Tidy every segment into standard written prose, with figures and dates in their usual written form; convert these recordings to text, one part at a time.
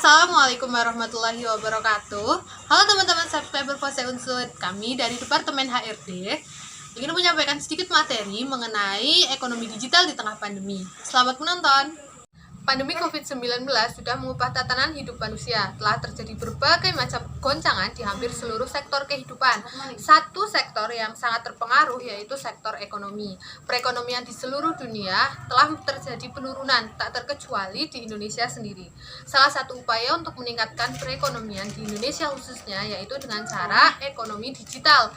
Assalamualaikum warahmatullahi wabarakatuh. Halo teman-teman subscriber Pose Unsur, kami dari Departemen HRD ingin menyampaikan sedikit materi mengenai ekonomi digital di tengah pandemi. Selamat menonton. Pandemi COVID-19 sudah mengubah tatanan hidup manusia. Telah terjadi berbagai macam goncangan di hampir seluruh sektor kehidupan. Satu sektor yang sangat terpengaruh yaitu sektor ekonomi. Perekonomian di seluruh dunia telah terjadi penurunan, tak terkecuali di Indonesia sendiri. Salah satu upaya untuk meningkatkan perekonomian di Indonesia khususnya yaitu dengan cara ekonomi digital.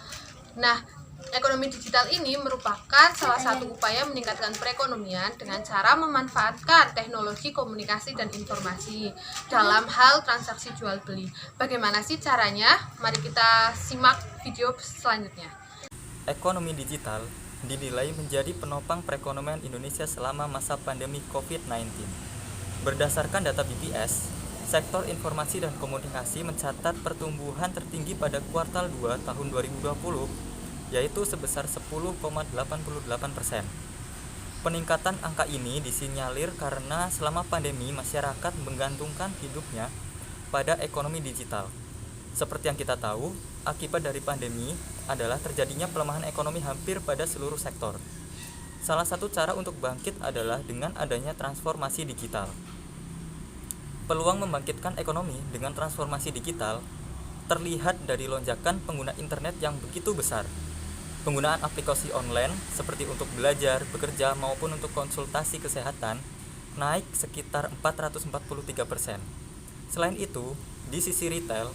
Nah, ekonomi digital ini merupakan salah satu upaya meningkatkan perekonomian dengan cara memanfaatkan teknologi komunikasi dan informasi dalam hal transaksi jual beli. Bagaimana sih caranya? Mari kita simak video selanjutnya. Ekonomi digital dinilai menjadi penopang perekonomian Indonesia selama masa pandemi COVID-19. Berdasarkan data BPS, sektor informasi dan komunikasi mencatat pertumbuhan tertinggi pada kuartal 2 tahun 2020, yaitu sebesar 10,88%. Peningkatan angka ini disinyalir karena selama pandemi masyarakat menggantungkan hidupnya pada ekonomi digital. Seperti yang kita tahu, akibat dari pandemi adalah terjadinya pelemahan ekonomi hampir pada seluruh sektor. Salah satu cara untuk bangkit adalah dengan adanya transformasi digital. Peluang membangkitkan ekonomi dengan transformasi digital terlihat dari lonjakan pengguna internet yang begitu besar. Penggunaan aplikasi online seperti untuk belajar, bekerja, maupun untuk konsultasi kesehatan naik sekitar 443%. Selain itu, di sisi retail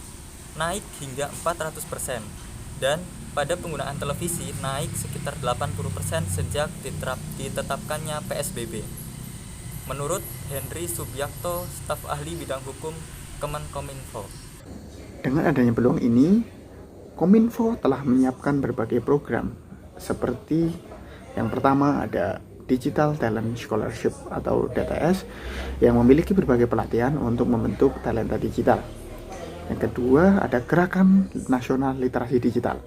naik hingga 400%, dan pada penggunaan televisi naik sekitar 80% sejak ditetapkannya PSBB. Menurut Henry Subiakto, staf ahli bidang hukum Kemenkominfo. Dengan adanya peluang ini, Kominfo telah menyiapkan berbagai program seperti yang pertama ada Digital Talent Scholarship atau DTS yang memiliki berbagai pelatihan untuk membentuk talenta digital. Yang kedua ada Gerakan Nasional Literasi Digital.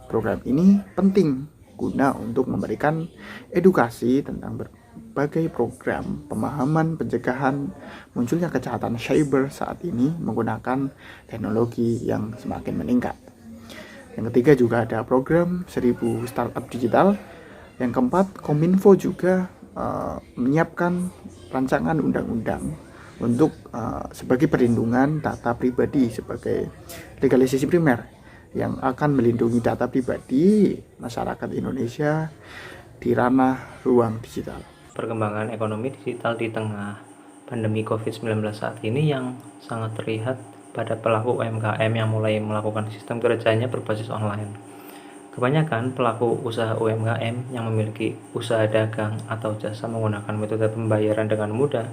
Program ini penting guna untuk memberikan edukasi tentang berbagai program pemahaman pencegahan munculnya kejahatan cyber saat ini menggunakan teknologi yang semakin meningkat. Yang ketiga juga ada program 1000 Startup Digital. Yang keempat, Kominfo juga menyiapkan rancangan undang-undang untuk sebagai perlindungan data pribadi sebagai legalisasi primer yang akan melindungi data pribadi masyarakat Indonesia di ranah ruang digital. Perkembangan ekonomi digital di tengah pandemi COVID-19 saat ini yang sangat terlihat pada pelaku UMKM yang mulai melakukan sistem kerjanya berbasis online. Kebanyakan pelaku usaha UMKM yang memiliki usaha dagang atau jasa menggunakan metode pembayaran dengan mudah,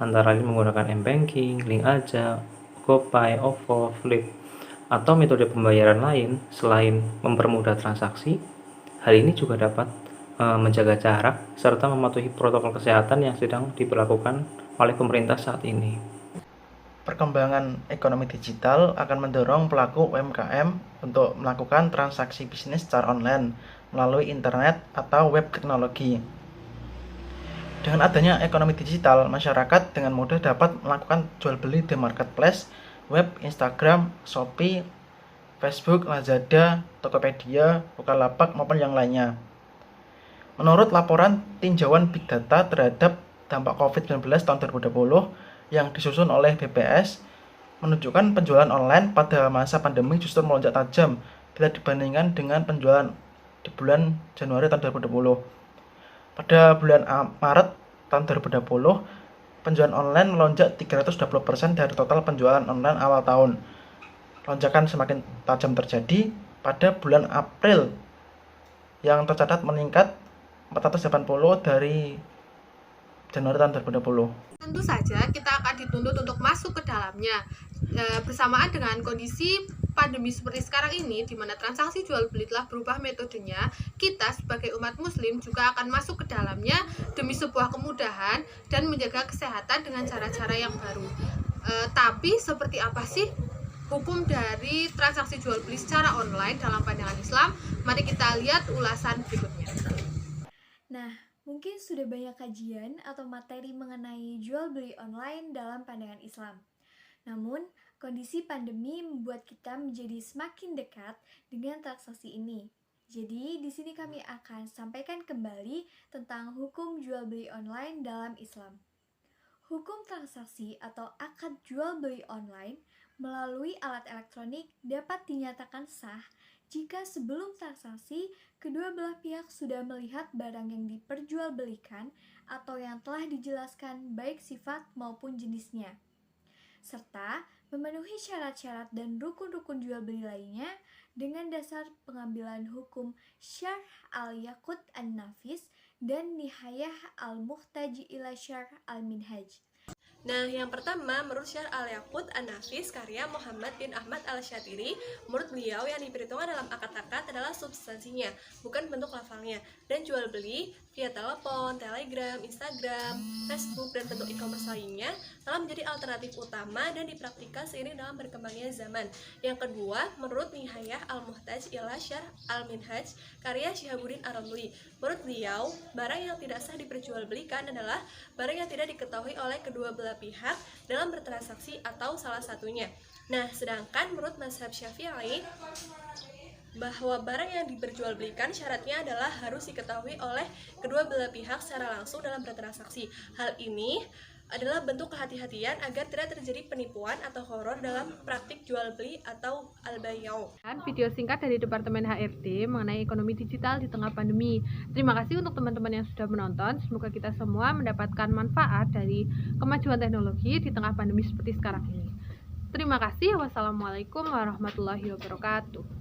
antara lain menggunakan M-Banking, Link Aja, GoPay, OVO, Flip, atau metode pembayaran lain. Selain mempermudah transaksi, hal ini juga dapat menjaga jarak serta mematuhi protokol kesehatan yang sedang diberlakukan oleh pemerintah saat ini. Perkembangan ekonomi digital akan mendorong pelaku UMKM untuk melakukan transaksi bisnis secara online melalui internet atau web teknologi. Dengan adanya ekonomi digital, masyarakat dengan mudah dapat melakukan jual beli di marketplace, web, Instagram, Shopee, Facebook, Lazada, Tokopedia, Bukalapak, maupun yang lainnya. Menurut laporan tinjauan Big Data terhadap dampak COVID-19 tahun 2020 yang disusun oleh BPS, menunjukkan penjualan online pada masa pandemi justru melonjak tajam bila dibandingkan dengan penjualan di bulan Januari tahun 2020. Pada bulan Maret tahun 2020, penjualan online melonjak 320% dari total penjualan online awal tahun. Lonjakan semakin tajam terjadi pada bulan April yang tercatat meningkat 480 dari Januari tahun 2020. Tentu saja kita akan dituntut untuk masuk ke dalamnya bersamaan dengan kondisi pandemi seperti sekarang ini di mana transaksi jual beli telah berubah metodenya. Kita sebagai umat muslim juga akan masuk ke dalamnya demi sebuah kemudahan dan menjaga kesehatan dengan cara-cara yang baru. Tapi seperti apa sih hukum dari transaksi jual beli secara online dalam pandangan Islam? Mari kita lihat ulasan berikutnya. Nah, mungkin sudah banyak kajian atau materi mengenai jual beli online dalam pandangan Islam. Namun, kondisi pandemi membuat kita menjadi semakin dekat dengan transaksi ini. Jadi, di sini kami akan sampaikan kembali tentang hukum jual beli online dalam Islam. Hukum transaksi atau akad jual beli online melalui alat elektronik dapat dinyatakan sah jika sebelum transaksi kedua belah pihak sudah melihat barang yang diperjualbelikan atau yang telah dijelaskan baik sifat maupun jenisnya, serta memenuhi syarat-syarat dan rukun-rukun jual beli lainnya dengan dasar pengambilan hukum Syarh al-Yaqut an-Nafis dan Nihayah al-Muhtaj ila Syarh al-Minhaj. Nah, yang pertama, menurut Syarh al-Yaqut an-Nafis karya Muhammad bin Ahmad al-Syatiri, menurut beliau yang diperhitungkan dalam akad-akad adalah substansinya, bukan bentuk lafalnya. Dan jual beli via telepon, telegram, Instagram, Facebook, dan bentuk e-commerce lainnya telah menjadi alternatif utama dan dipraktikkan seiring dalam berkembangnya zaman. Yang kedua, menurut Nihayah al-Muhtaj ila Syarh al-Minhaj karya Syihabuddin Ar-Ramli, menurut beliau, barang yang tidak sah diperjualbelikan adalah barang yang tidak diketahui oleh kedua belah pihak dalam bertransaksi atau salah satunya. Nah, sedangkan menurut mazhab Syafi'i bahwa barang yang diperjualbelikan syaratnya adalah harus diketahui oleh kedua belah pihak secara langsung dalam bertransaksi. Hal ini adalah bentuk kehati-hatian agar tidak terjadi penipuan atau horor dalam praktik jual beli atau al-bay'u. Video singkat dari Departemen HRD mengenai ekonomi digital di tengah pandemi. Terima kasih untuk teman-teman yang sudah menonton. Semoga kita semua mendapatkan manfaat dari kemajuan teknologi di tengah pandemi seperti sekarang ini. Terima kasih. Wassalamualaikum warahmatullahi wabarakatuh.